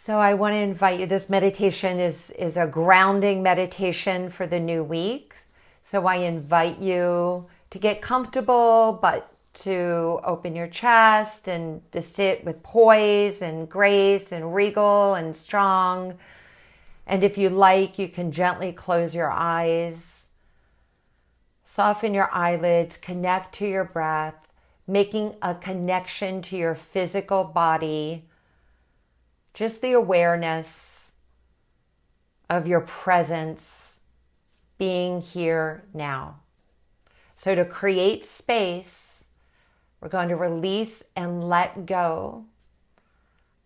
So I want to invite you, this meditation is a grounding meditation for the new week. So I invite you to get comfortable, but to open your chest and to sit with poise and grace and regal and strong. And if you like, you can gently close your eyes, soften your eyelids, connect to your breath, making a connection to your physical body. Just the awareness of your presence being here now. So to create space, we're going to release and let go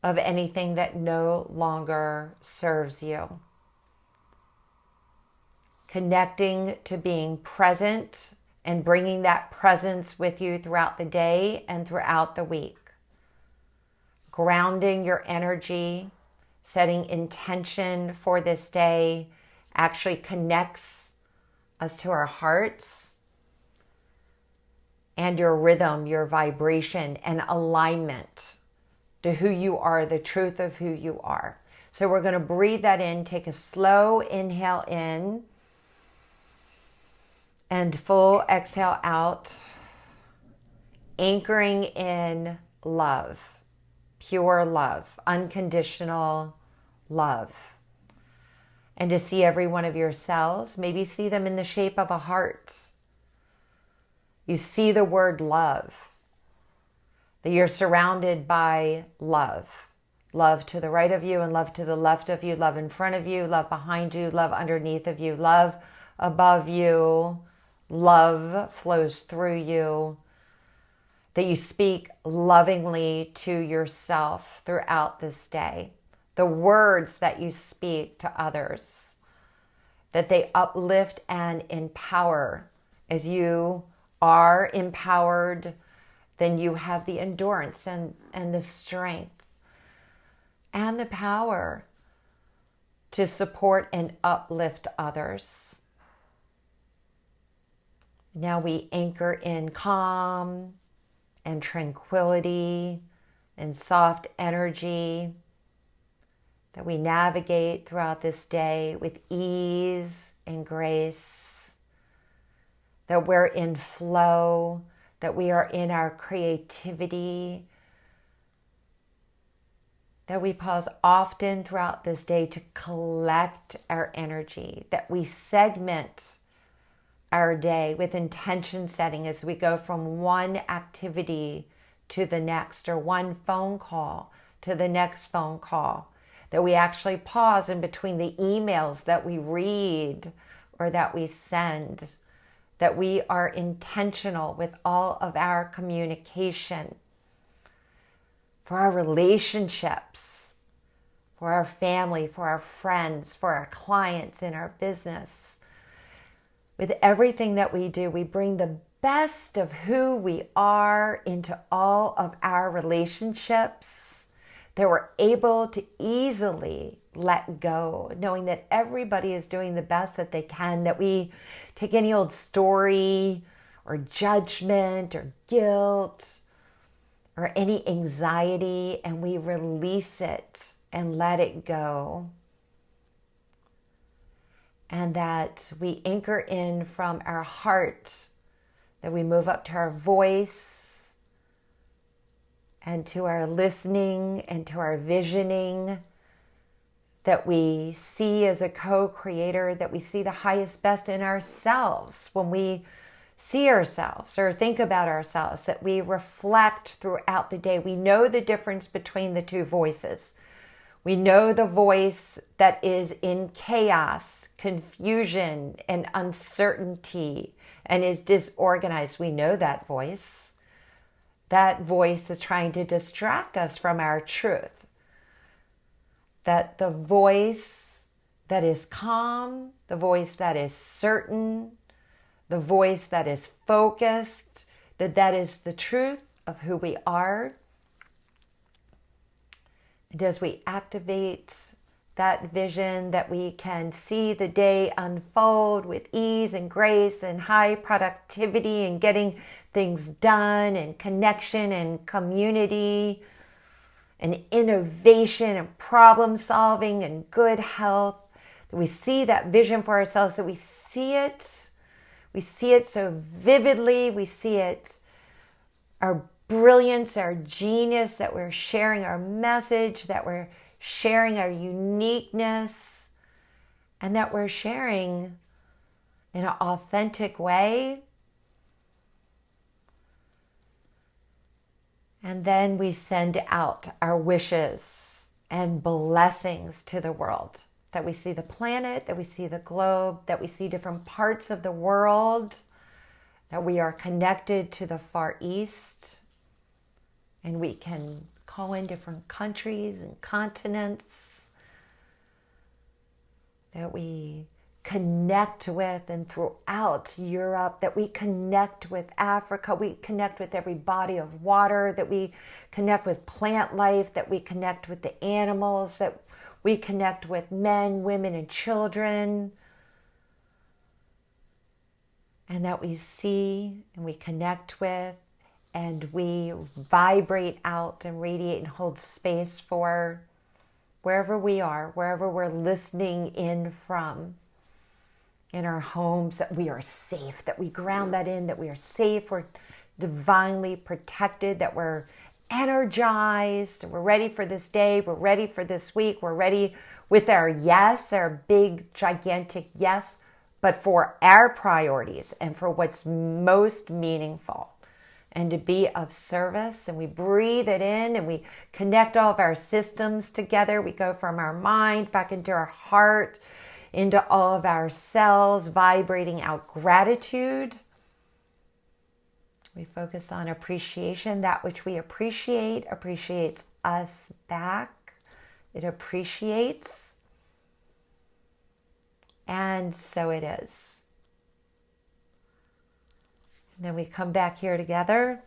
of anything that no longer serves you. Connecting to being present and bringing that presence with you throughout the day and throughout the week. Grounding your energy, setting intention for this day actually connects us to our hearts and your rhythm, your vibration and alignment to who you are, the truth of who you are. So we're going to breathe that in, take a slow inhale in and full exhale out, anchoring in love. Pure love, unconditional love. And to see every one of your cells, maybe see them in the shape of a heart. You see the word love, that you're surrounded by love. Love to the right of you and love to the left of you, love in front of you, love behind you, love underneath of you, love above you, love flows through you. That you speak lovingly to yourself throughout this day. The words that you speak to others, that they uplift and empower. As you are empowered, then you have the endurance and the strength and the power to support and uplift others. Now we anchor in calm and tranquility and soft energy, that we navigate throughout this day with ease and grace, that we're in flow, that we are in our creativity, that we pause often throughout this day to collect our energy, that we segment our day with intention setting as we go from one activity to the next, or one phone call to the next phone call, that we actually pause in between the emails that we read or that we send, that we are intentional with all of our communication for our relationships, for our family, for our friends, for our clients in our business. With everything that we do, we bring the best of who we are into all of our relationships, that we're able to easily let go, knowing that everybody is doing the best that they can, that we take any old story or judgment or guilt or any anxiety and we release it and let it go. And that we anchor in from our heart, that we move up to our voice and to our listening and to our visioning, that we see as a co-creator, that we see the highest best in ourselves when we see ourselves or think about ourselves, that we reflect throughout the day. We know the difference between the two voices. We know the voice that is in chaos, confusion, and uncertainty and is disorganized. We know that voice. That voice is trying to distract us from our truth. That the voice that is calm, the voice that is certain, the voice that is focused, that is the truth of who we are. And as we activate that vision, that we can see the day unfold with ease and grace and high productivity and getting things done and connection and community and innovation and problem solving and good health. That we see that vision for ourselves, that we see it. We see it so vividly. We see it, our brilliance, our genius, that we're sharing our message, that we're sharing our uniqueness, and that we're sharing in an authentic way. And then we send out our wishes and blessings to the world. That we see the planet, that we see the globe, that we see different parts of the world, that we are connected to the Far East, and we can call in different countries and continents that we connect with, and throughout Europe, that we connect with Africa, we connect with every body of water, that we connect with plant life, that we connect with the animals, that we connect with men, women, and children, and that we see and we connect with, and we vibrate out and radiate and hold space for wherever we are, wherever we're listening in from. In our homes, that we are safe, that we ground that in, that we are safe, we're divinely protected, that we're energized, we're ready for this day, we're ready for this week, we're ready with our yes, our big, gigantic yes, but for our priorities and for what's most meaningful, and to be of service. And we breathe it in and we connect all of our systems together. We go from our mind back into our heart, into all of our cells, vibrating out gratitude. We focus on appreciation. That which we appreciate appreciates us back. It appreciates. And so it is. And then we come back here together